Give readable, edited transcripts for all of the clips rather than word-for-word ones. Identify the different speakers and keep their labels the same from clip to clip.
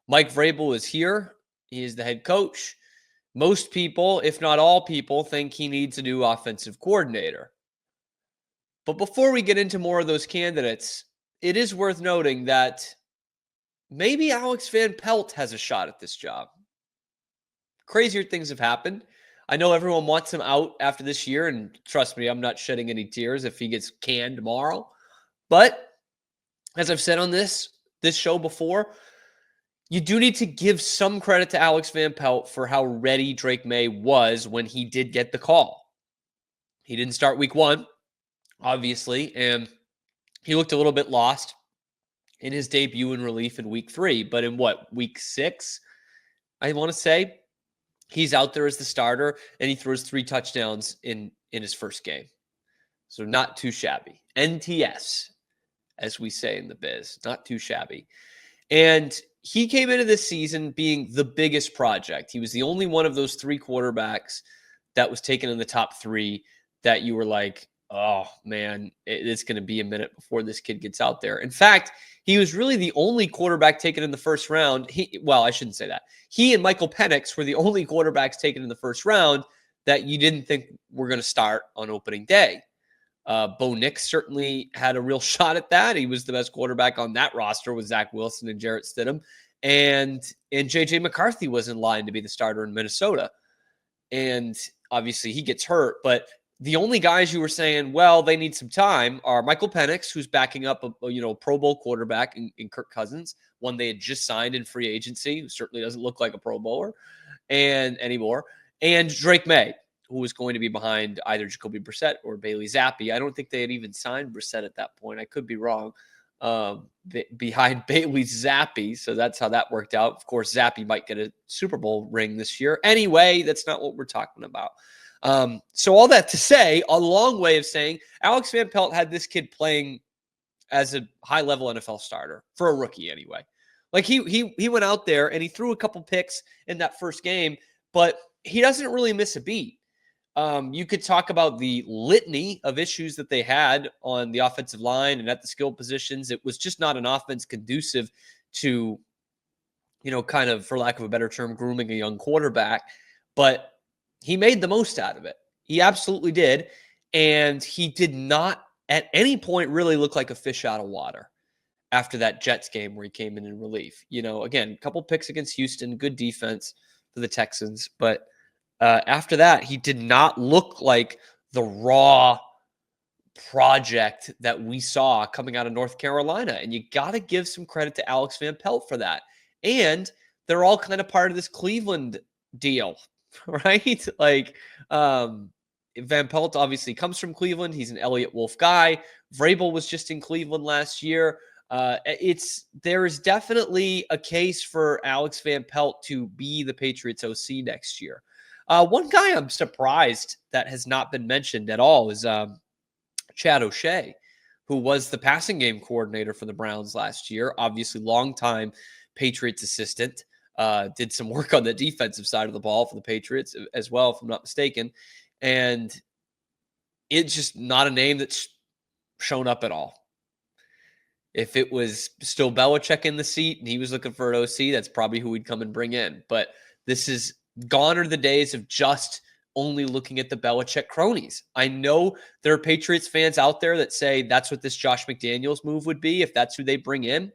Speaker 1: Mike Vrabel is here. He is the head coach. Most people, if not all people, think he needs a new offensive coordinator. But before we get into more of those candidates, it is worth noting that maybe Alex Van Pelt has a shot at this job. Crazier things have happened. I know everyone wants him out after this year, and trust me, I'm not shedding any tears if he gets canned tomorrow. But as I've said on this show before, you do need to give some credit to Alex Van Pelt for how ready Drake May was when he did get the call. He didn't start week 1, obviously, and he looked a little bit lost in his debut in relief in week 3. But in week 6, I want to say, he's out there as the starter, and he throws 3 touchdowns in his first game. So not too shabby. NTS, as we say in the biz, not too shabby. And he came into this season being the biggest project. He was the only one of those 3 quarterbacks that was taken in the top 3 that you were like, oh, man, it's going to be a minute before this kid gets out there. In fact, he was really the only quarterback taken in the first round. I shouldn't say that. He and Michael Penix were the only quarterbacks taken in the first round that you didn't think were going to start on opening day. Bo Nix certainly had a real shot at that. He was the best quarterback on that roster with Zach Wilson and Jarrett Stidham. And J.J. McCarthy was in line to be the starter in Minnesota. And obviously he gets hurt. But the only guys you were saying, well, they need some time are Michael Penix, who's backing up a Pro Bowl quarterback in Kirk Cousins, one they had just signed in free agency, who certainly doesn't look like a Pro Bowler anymore, and Drake May, who was going to be behind either Jacoby Brissett or Bailey Zappi. I don't think they had even signed Brissett at that point. I could be wrong. Behind Bailey Zappi. So that's how that worked out. Of course, Zappi might get a Super Bowl ring this year. Anyway, that's not what we're talking about. So all that to say, a long way of saying, Alex Van Pelt had this kid playing as a high-level NFL starter for a rookie anyway. Like he went out there and he threw a couple picks in that first game, but he doesn't really miss a beat. You could talk about the litany of issues that they had on the offensive line and at the skill positions. It was just not an offense conducive to, kind of, for lack of a better term, grooming a young quarterback. But he made the most out of it. He absolutely did. And he did not at any point really look like a fish out of water after that Jets game where he came in relief. Again, a couple picks against Houston, good defense for the Texans, but after that, he did not look like the raw project that we saw coming out of North Carolina. And you got to give some credit to Alex Van Pelt for that. And they're all kind of part of this Cleveland deal, right? Like Van Pelt obviously comes from Cleveland. He's an Elliott Wolf guy. Vrabel was just in Cleveland last year. There is definitely a case for Alex Van Pelt to be the Patriots OC next year. One guy I'm surprised that has not been mentioned at all is Chad O'Shea, who was the passing game coordinator for the Browns last year. Obviously, longtime Patriots assistant. Did some work on the defensive side of the ball for the Patriots as well, if I'm not mistaken. And it's just not a name that's shown up at all. If it was still Belichick in the seat and he was looking for an OC, that's probably who we'd come and bring in. But this is gone are the days of just only looking at the Belichick cronies. I know there are Patriots fans out there that say that's what this Josh McDaniels move would be if that's who they bring in.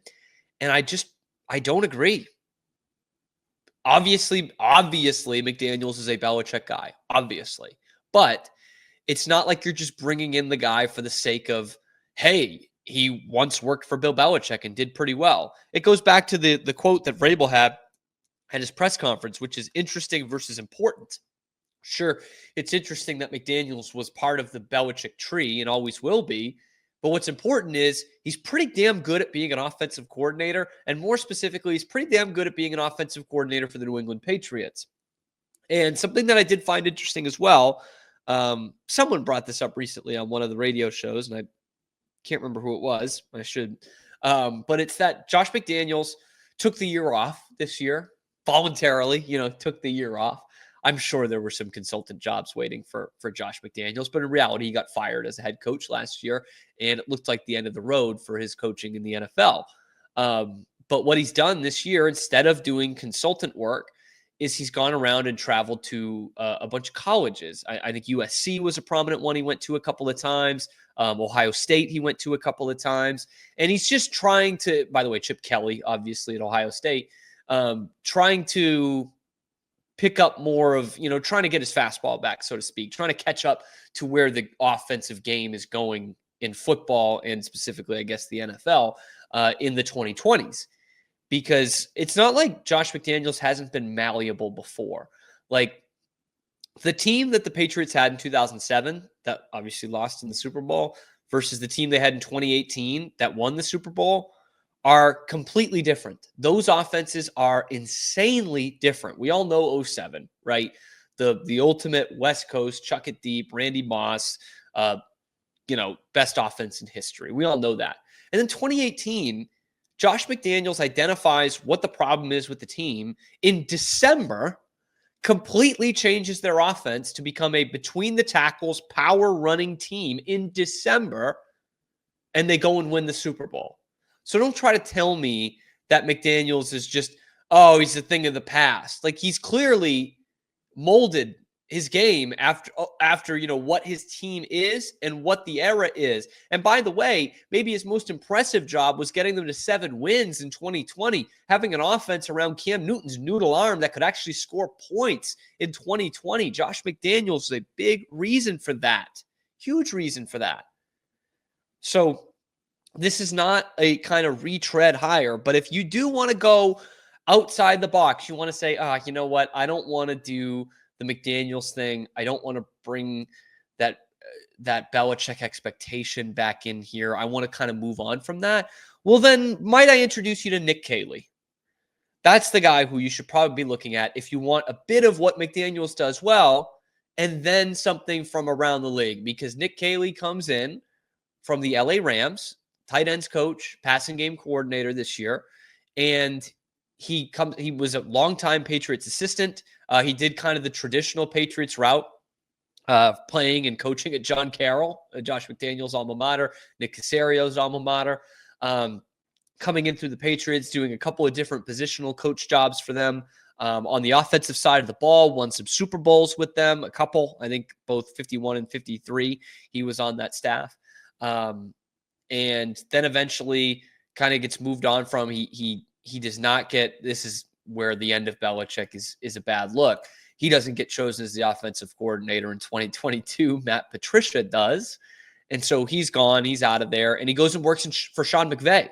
Speaker 1: And I don't agree. Obviously, McDaniels is a Belichick guy, obviously. But it's not like you're just bringing in the guy for the sake of, hey, he once worked for Bill Belichick and did pretty well. It goes back to the quote that Vrabel had at his press conference, which is interesting versus important. Sure, it's interesting that McDaniels was part of the Belichick tree and always will be, but what's important is he's pretty damn good at being an offensive coordinator, and more specifically, he's pretty damn good at being an offensive coordinator for the New England Patriots. And something that I did find interesting as well, someone brought this up recently on one of the radio shows, and I can't remember who it was. I should. But it's that Josh McDaniels took the year off this year. Voluntarily, took the year off. I'm sure there were some consultant jobs waiting for Josh McDaniels, but in reality, he got fired as a head coach last year, and it looked like the end of the road for his coaching in the NFL. But what he's done this year, instead of doing consultant work, is he's gone around and traveled to a bunch of colleges. I think USC was a prominent one he went to a couple of times. Ohio State he went to a couple of times. And he's just trying to, by the way, Chip Kelly, obviously at Ohio State, trying to pick up more of, trying to get his fastball back, so to speak, trying to catch up to where the offensive game is going in football and specifically, I guess, the NFL in the 2020s. Because it's not like Josh McDaniels hasn't been malleable before. Like the team that the Patriots had in 2007 that obviously lost in the Super Bowl versus the team they had in 2018 that won the Super Bowl are completely different. Those offenses are insanely different. We all know 07, right? The ultimate West Coast, chuck it deep, Randy Moss, best offense in history. We all know that. And then 2018, Josh McDaniels identifies what the problem is with the team in December, completely changes their offense to become a between the tackles power running team in December, and they go and win the Super Bowl. So don't try to tell me that McDaniels is just, he's a thing of the past. Like he's clearly molded his game after what his team is and what the era is. And by the way, maybe his most impressive job was getting them to 7 wins in 2020, having an offense around Cam Newton's noodle arm that could actually score points in 2020. Josh McDaniels is a big reason for that. Huge reason for that. So this is not a kind of retread hire, but if you do want to go outside the box, you want to say, you know what? I don't want to do the McDaniels thing. I don't want to bring that Belichick expectation back in here. I want to kind of move on from that. Well, then might I introduce you to Nick Caley? That's the guy who you should probably be looking at if you want a bit of what McDaniels does well and then something from around the league, because Nick Caley comes in from the LA Rams, tight ends coach, passing game coordinator this year, and he was a longtime Patriots assistant. He did kind of the traditional Patriots route, playing and coaching at John Carroll, Josh McDaniels' alma mater, Nick Casario's alma mater, coming in through the Patriots, doing a couple of different positional coach jobs for them. On the offensive side of the ball, won some Super Bowls with them, a couple, I think both 51 and 53. He was on that staff. And then eventually kind of gets moved on from. He does not get, this is where the end of Belichick is a bad look. He doesn't get chosen as the offensive coordinator in 2022. Matt Patricia does. And so he's gone. He's out of there. And he goes and works for Sean McVay.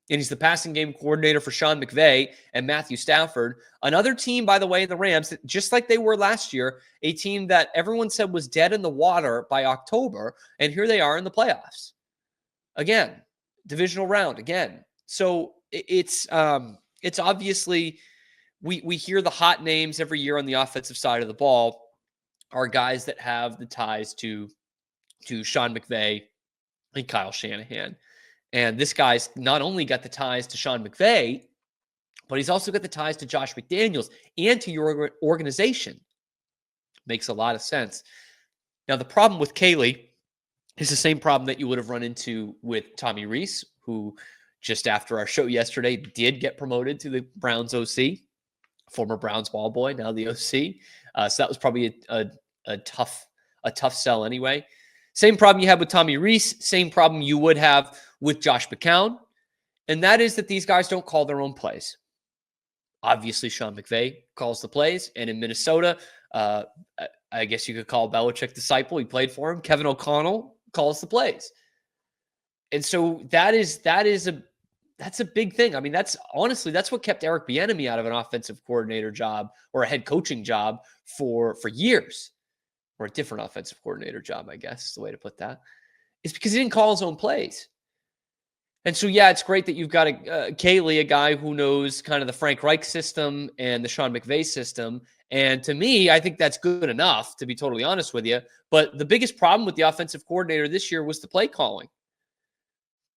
Speaker 1: And he's the passing game coordinator for Sean McVay and Matthew Stafford. Another team, by the way, the Rams, just like they were last year, a team that everyone said was dead in the water by October. And here they are in the playoffs. Again, divisional round again. So it's obviously we hear the hot names every year on the offensive side of the ball are guys that have the ties to Sean McVay and Kyle Shanahan. And this guy's not only got the ties to Sean McVay, but he's also got the ties to Josh McDaniels and to your organization. Makes a lot of sense. Now, the problem with Caley is the same problem that you would have run into with Tommy Rees, who just after our show yesterday did get promoted to the Browns OC, former Browns ball boy, now the OC. So that was probably a tough sell anyway. Same problem you had with Tommy Rees, same problem you would have with Josh McCown, and that is that these guys don't call their own plays. Obviously, Sean McVay calls the plays, and in Minnesota, I guess you could call Belichick disciple. He played for him. Kevin O'Connell calls the plays. And so that's a big thing. I mean, that's what kept Eric Bieniemy out of an offensive coordinator job or a head coaching job for years, or a different offensive coordinator job, I guess is the way to put that. It's because he didn't call his own plays. And so, yeah, it's great that you've got Caley, a guy who knows kind of the Frank Reich system and the Sean McVay system. And to me, I think that's good enough, to be totally honest with you. But the biggest problem with the offensive coordinator this year was the play calling.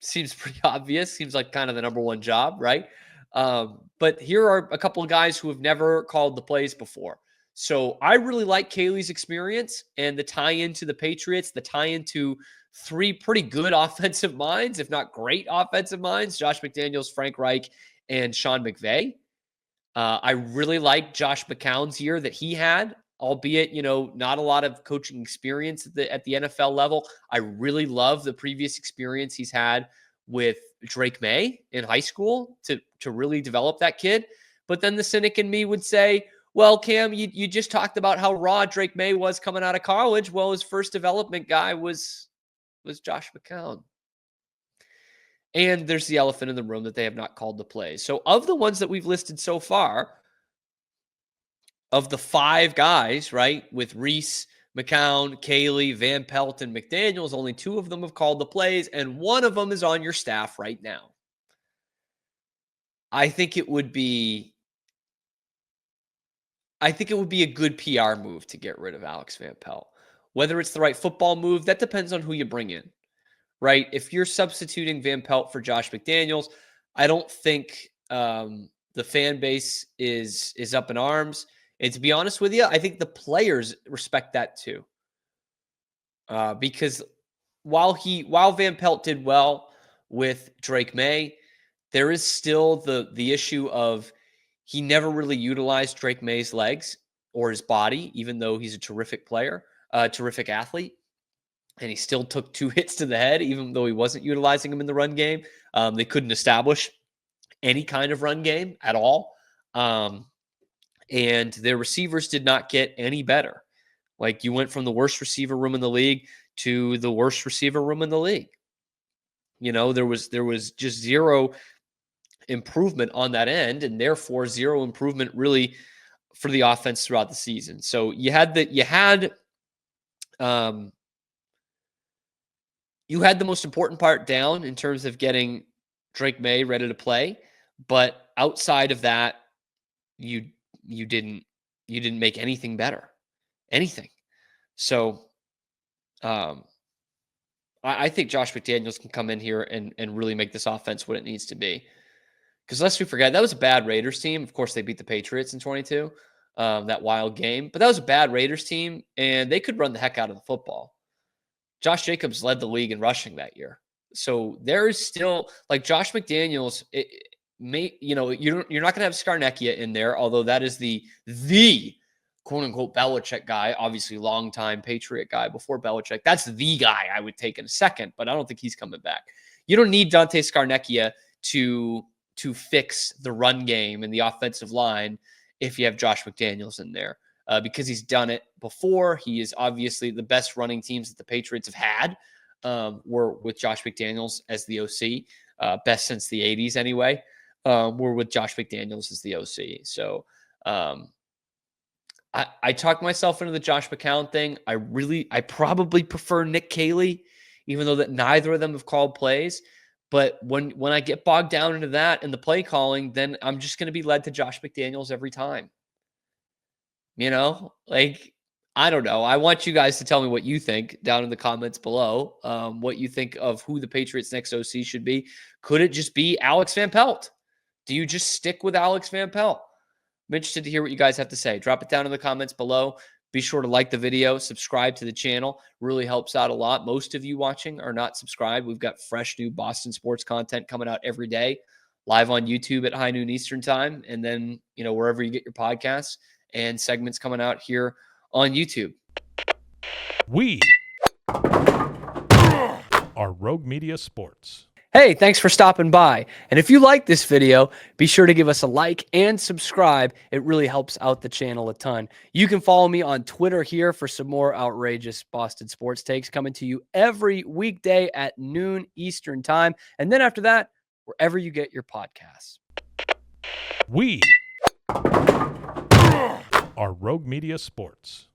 Speaker 1: Seems pretty obvious. Seems like kind of the number one job, right? But here are a couple of guys who have never called the plays before. So I really like Caley's experience and the tie-in to the Patriots, the tie-in to three pretty good offensive minds, if not great offensive minds, Josh McDaniels, Frank Reich, and Sean McVay. I really like Josh McCown's year that he had, albeit, not a lot of coaching experience at the NFL level. I really love the previous experience he's had with Drake May in high school to really develop that kid. But then the cynic in me would say, well, Cam, you just talked about how raw Drake May was coming out of college. Well, his first development guy was Josh McCown. And there's the elephant in the room that they have not called the plays. So of the ones that we've listed so far, of the 5 guys, right, with Reese, McCown, Caley, Van Pelt, and McDaniels, only 2 of them have called the plays, and 1 of them is on your staff right now. I think it would be a good PR move to get rid of Alex Van Pelt. Whether it's the right football move, that depends on who you bring in, right? If you're substituting Van Pelt for Josh McDaniels, I don't think the fan base is up in arms. And to be honest with you, I think the players respect that too. Because while Van Pelt did well with Drake May, there is still the issue of he never really utilized Drake May's legs or his body, even though he's a terrific player, terrific athlete. And he still took 2 hits to the head, even though he wasn't utilizing him in the run game. They couldn't establish any kind of run game at all. And their receivers did not get any better. Like, you went from the worst receiver room in the league to the worst receiver room in the league. There was just zero improvement on that end, and therefore zero improvement really for the offense throughout the season. So you had the most important part down in terms of getting Drake May ready to play, but outside of that, you didn't make anything better, anything. So I think Josh McDaniels can come in here and really make this offense what it needs to be. Because lest we forget, that was a bad Raiders team. Of course, they beat the Patriots in 22, that wild game. But that was a bad Raiders team, and they could run the heck out of the football. Josh Jacobs led the league in rushing that year. So there is still, like, Josh McDaniels, you're not going to have Scarnecchia in there, although that is the quote-unquote Belichick guy, obviously longtime Patriot guy before Belichick. That's the guy I would take in a second, but I don't think he's coming back. You don't need Dante Scarnecchia to fix the run game and the offensive line if you have Josh McDaniels in there, because he's done it before. He is obviously the best running teams that the Patriots have had were with Josh McDaniels as the OC, best since the 80s anyway, were with Josh McDaniels as the OC. So I talked myself into the Josh McCown thing. I probably prefer Nick Caley, even though that neither of them have called plays. But when I get bogged down into that and the play calling, then I'm just going to be led to Josh McDaniels every time. I don't know. I want you guys to tell me what you think down in the comments below, what you think of who the Patriots' next OC should be. Could it just be Alex Van Pelt? Do you just stick with Alex Van Pelt? I'm interested to hear what you guys have to say. Drop it down in the comments below. Be sure to like the video, subscribe to the channel. Really helps out a lot. Most of you watching are not subscribed. We've got fresh new Boston sports content coming out every day, live on YouTube at high noon Eastern time, and then, wherever you get your podcasts, and segments coming out here on YouTube.
Speaker 2: We are Rogue Media Sports.
Speaker 1: Hey, thanks for stopping by. And if you like this video, be sure to give us a like and subscribe. It really helps out the channel a ton. You can follow me on Twitter here for some more outrageous Boston sports takes coming to you every weekday at noon Eastern time. And then after that, wherever you get your podcasts.
Speaker 2: We are Rogue Media Sports.